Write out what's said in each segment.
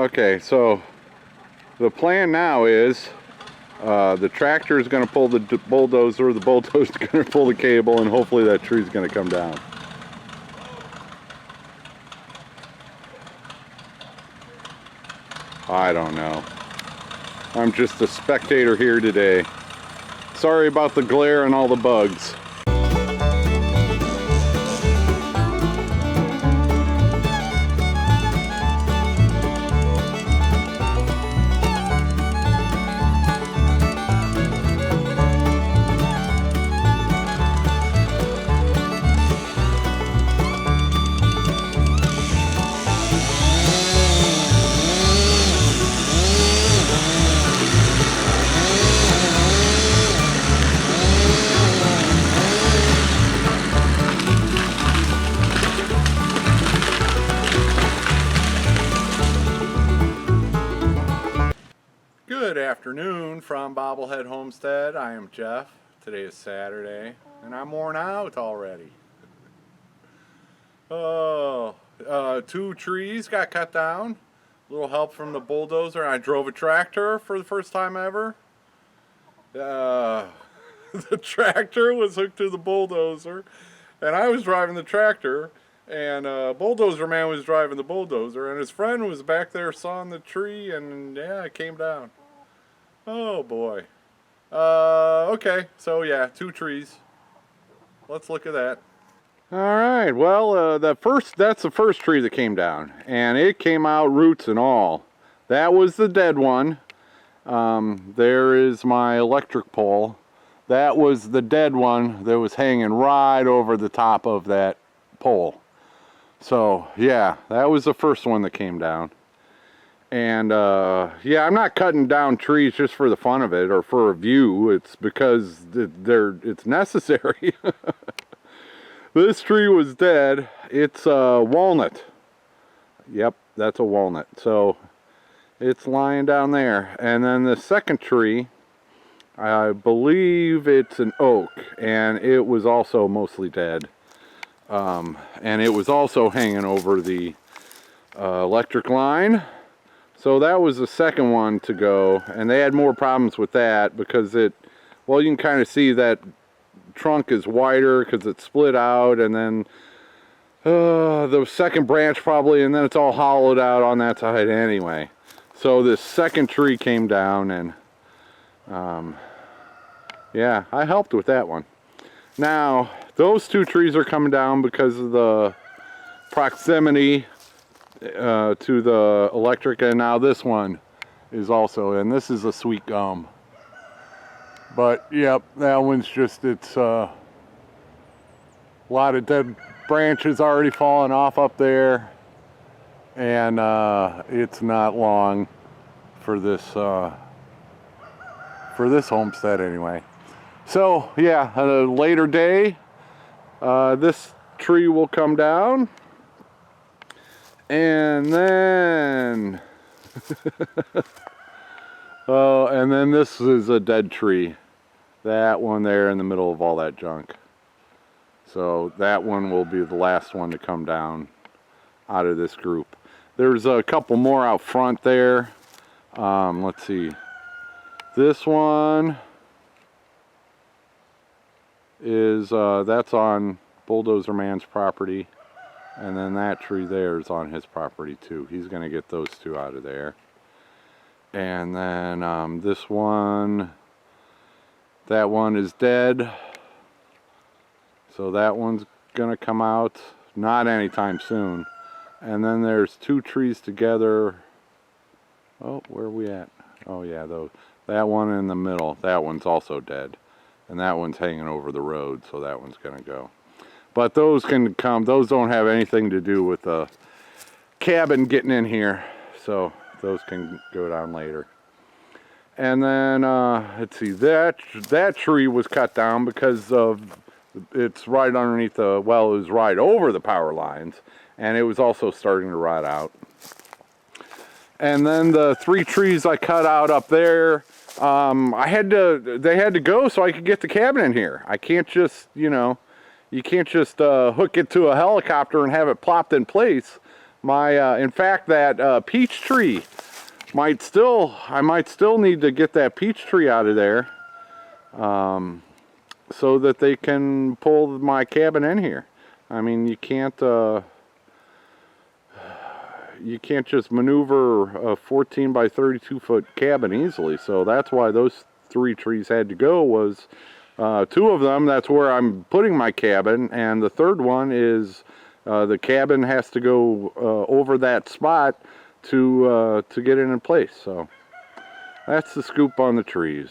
Okay, so the plan now is the tractor is going to pull the bulldozer is going to pull the cable, and hopefully that tree is going to come down. I don't know. I'm just a spectator here today. Sorry about the glare and all the bugs. Good afternoon from Bobblehead Homestead. I am Jeff. Today is Saturday, and I'm worn out already. Oh, 2 trees got cut down. A little help from the bulldozer. I drove a tractor for the first time ever. The tractor was hooked to the bulldozer, and I was driving the tractor, and bulldozer man was driving the bulldozer, and his friend was back there sawing the tree, and yeah, it came down. Oh boy. Okay, so yeah, 2 trees. Let's look at that. All right, well, that's the first tree that came down, and it came out roots and all. That was the dead one. There is my electric pole. That was the dead one that was hanging right over the top of that pole. So yeah, that was the first one that came down. And yeah, I'm not cutting down trees just for the fun of it or for a view. It's because it's necessary. This tree was dead. It's a walnut. Yep, that's a walnut. So it's lying down there. And then the second tree, I believe it's an oak, and it was also mostly dead. And it was also hanging over the electric line. So that was the second one to go, and they had more problems with that because well, you can kind of see that trunk is wider because it's split out, and then the second branch probably, and then it's all hollowed out on that side anyway. So this second tree came down, and yeah, I helped with that one. Now, those 2 trees are coming down because of the proximity to the electric, and now this one is also, and this is a sweet gum. But yep, that one's just, it's a lot of dead branches already falling off up there, and it's not long for this homestead anyway. So yeah, at a later day, this tree will come down. And then, oh, and then this is a dead tree. That one there in the middle of all that junk. So that one will be the last one to come down out of this group. There's a couple more out front there. Let's see. This one is, that's on Bulldozer Man's property. And then that tree there is on his property too. He's going to get those 2 out of there. And then this one, that one is dead. So that one's going to come out not anytime soon. And then there's 2 trees together. Oh, where are we at? Oh yeah, that one in the middle, that one's also dead. And that one's hanging over the road, so that one's going to go. But those can come, those don't have anything to do with the cabin getting in here. So those can go down later. And then, let's see, that tree was cut down because of, it's right underneath the, well, it was right over the power lines. And it was also starting to rot out. And then the 3 trees I cut out up there, they had to go so I could get the cabin in here. I can't just, you can't just hook it to a helicopter and have it plopped in place. In fact, that peach tree I might still need to get that peach tree out of there, so that they can pull my cabin in here. I mean, you can't just maneuver a 14 by 32 foot cabin easily. So that's why those 3 trees had to go. Was 2 of them, that's where I'm putting my cabin, and the 3rd one is the cabin has to go over that spot to get it in place. So that's the scoop on the trees.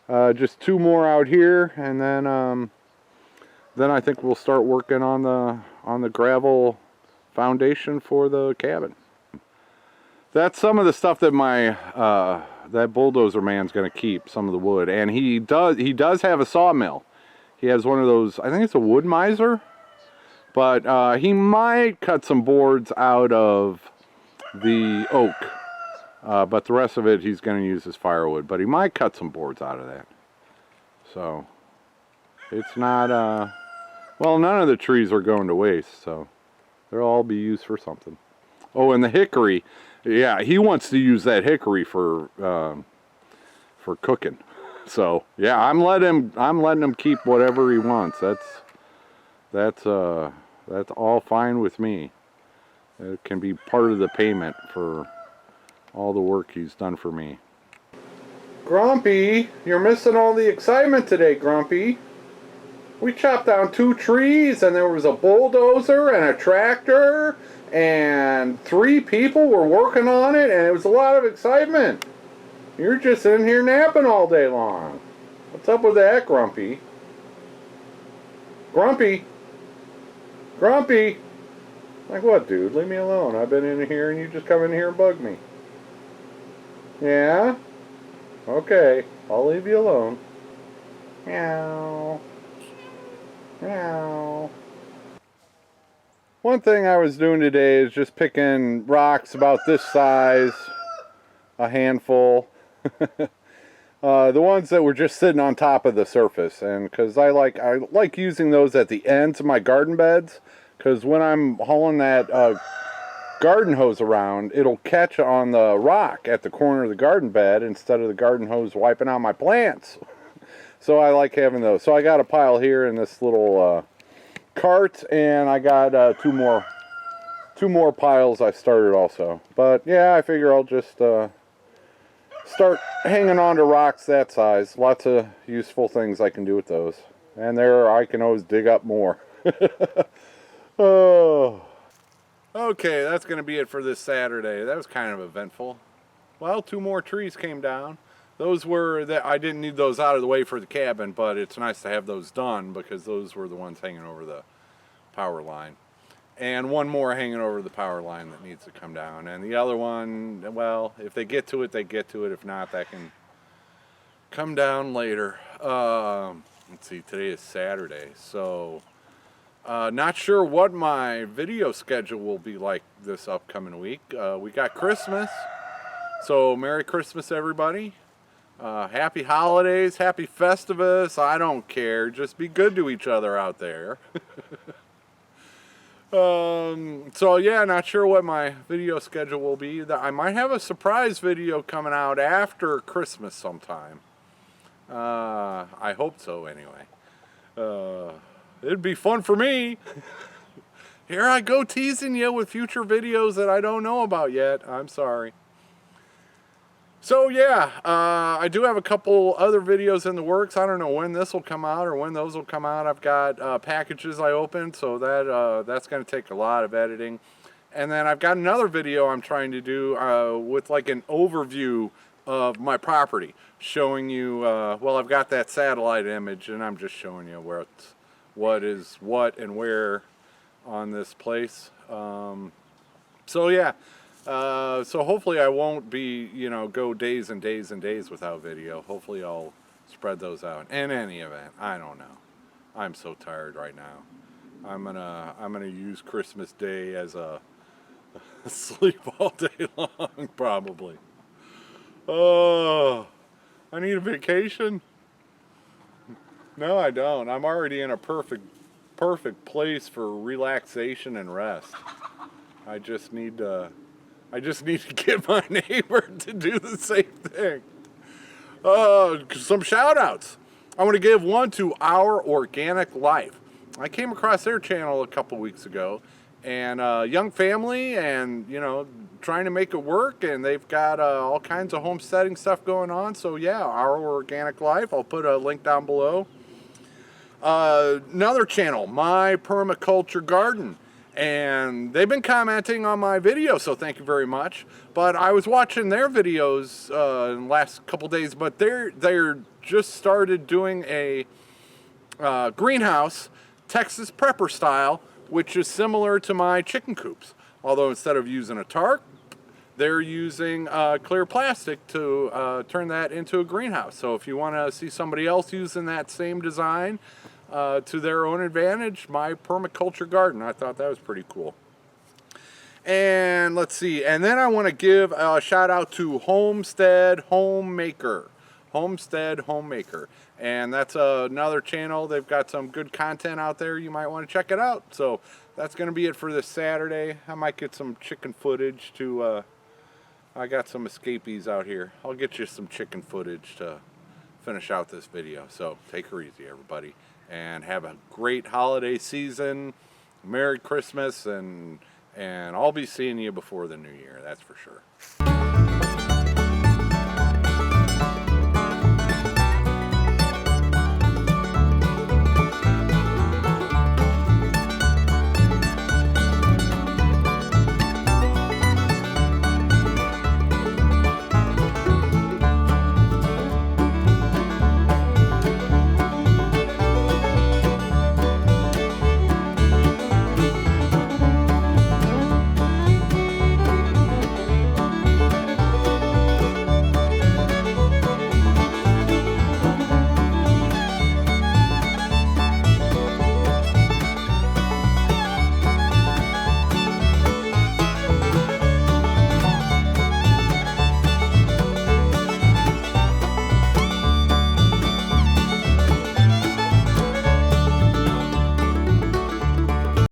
Just 2 more out here, and then I think we'll start working on the gravel foundation for the cabin. That's some of the stuff that my that bulldozer man's going to keep, some of the wood, and he does have a sawmill. He has one of those, I think it's a wood miser, but he might cut some boards out of the oak, but the rest of it he's going to use as firewood. But he might cut some boards out of that. So it's not well, none of the trees are going to waste, so they'll all be used for something. Oh, and the hickory, yeah, he wants to use that hickory for cooking. So yeah, I'm letting him keep whatever he wants. That's all fine with me. It can be part of the payment for all the work he's done for me. Grumpy, you're missing all the excitement today, Grumpy. We chopped down 2 trees, and there was a bulldozer and a tractor, and 3 people were working on it, and it was a lot of excitement. You're just in here napping all day long. What's up with that, Grumpy? Grumpy? Grumpy? Like what, dude? Leave me alone. I've been in here, and you just come in here and bug me. Yeah? Okay, I'll leave you alone. Meow. Meow. One thing I was doing today is just picking rocks about this size, a handful. The ones that were just sitting on top of the surface, and because I like using those at the ends of my garden beds, because when I'm hauling that garden hose around, it'll catch on the rock at the corner of the garden bed instead of the garden hose wiping out my plants. So I like having those. So I got a pile here in this little cart, and I got two more piles I started also. But yeah, I figure I'll just start hanging on to rocks that size. Lots of useful things I can do with those. And there I can always dig up more. Oh. Okay, that's going to be it for this Saturday. That was kind of eventful. Well, 2 more trees came down. Those were that I didn't need those out of the way for the cabin, but it's nice to have those done because those were the ones hanging over the power line. And 1 more hanging over the power line that needs to come down. And the other one, well, if they get to it, they get to it. If not, that can come down later. Let's see, today is Saturday, so not sure what my video schedule will be like this upcoming week. We got Christmas, so Merry Christmas, everybody. Happy holidays, happy Festivus. I don't care. Just be good to each other out there. So yeah, not sure what my video schedule will be. I might have a surprise video coming out after Christmas sometime. I hope so anyway. It'd be fun for me. Here I go teasing you with future videos that I don't know about yet. I'm sorry. So yeah, I do have a couple other videos in the works. I don't know when this will come out or when those will come out. I've got packages I opened, so that's going to take a lot of editing. And then I've got another video I'm trying to do with like an overview of my property, showing you, well, I've got that satellite image, and I'm just showing you what is what and where on this place. So yeah. So hopefully I won't be, go days and days and days without video. Hopefully I'll spread those out. In any event, I don't know. I'm so tired right now. I'm gonna use Christmas Day as a sleep all day long, probably. Oh, I need a vacation. No, I don't. I'm already in a perfect place for relaxation and rest. I just need to get my neighbor to do the same thing. Some shout outs. I want to give one to Our Organic Life. I came across their channel a couple weeks ago, and young family, and trying to make it work, and they've got all kinds of homesteading stuff going on. So yeah, Our Organic Life. I'll put a link down below. Another channel, My Permaculture Garden, and they've been commenting on my video, so thank you very much. But I was watching their videos in the last couple days, but they're just started doing a greenhouse, Texas prepper style, which is similar to my chicken coops. Although instead of using a tarp, they're using clear plastic to turn that into a greenhouse. So if you want to see somebody else using that same design to their own advantage, My Permaculture Garden. I thought that was pretty cool. And let's see, and then I want to give a shout out to Homestead Homemaker. Homestead Homemaker, and that's another channel. They've got some good content out there. You might want to check it out. So that's going to be it for this Saturday. I might get some chicken footage to I got some escapees out here. I'll get you some chicken footage to finish out this video. So take her easy, everybody, and have a great holiday season. Merry Christmas, and I'll be seeing you before the new year, that's for sure.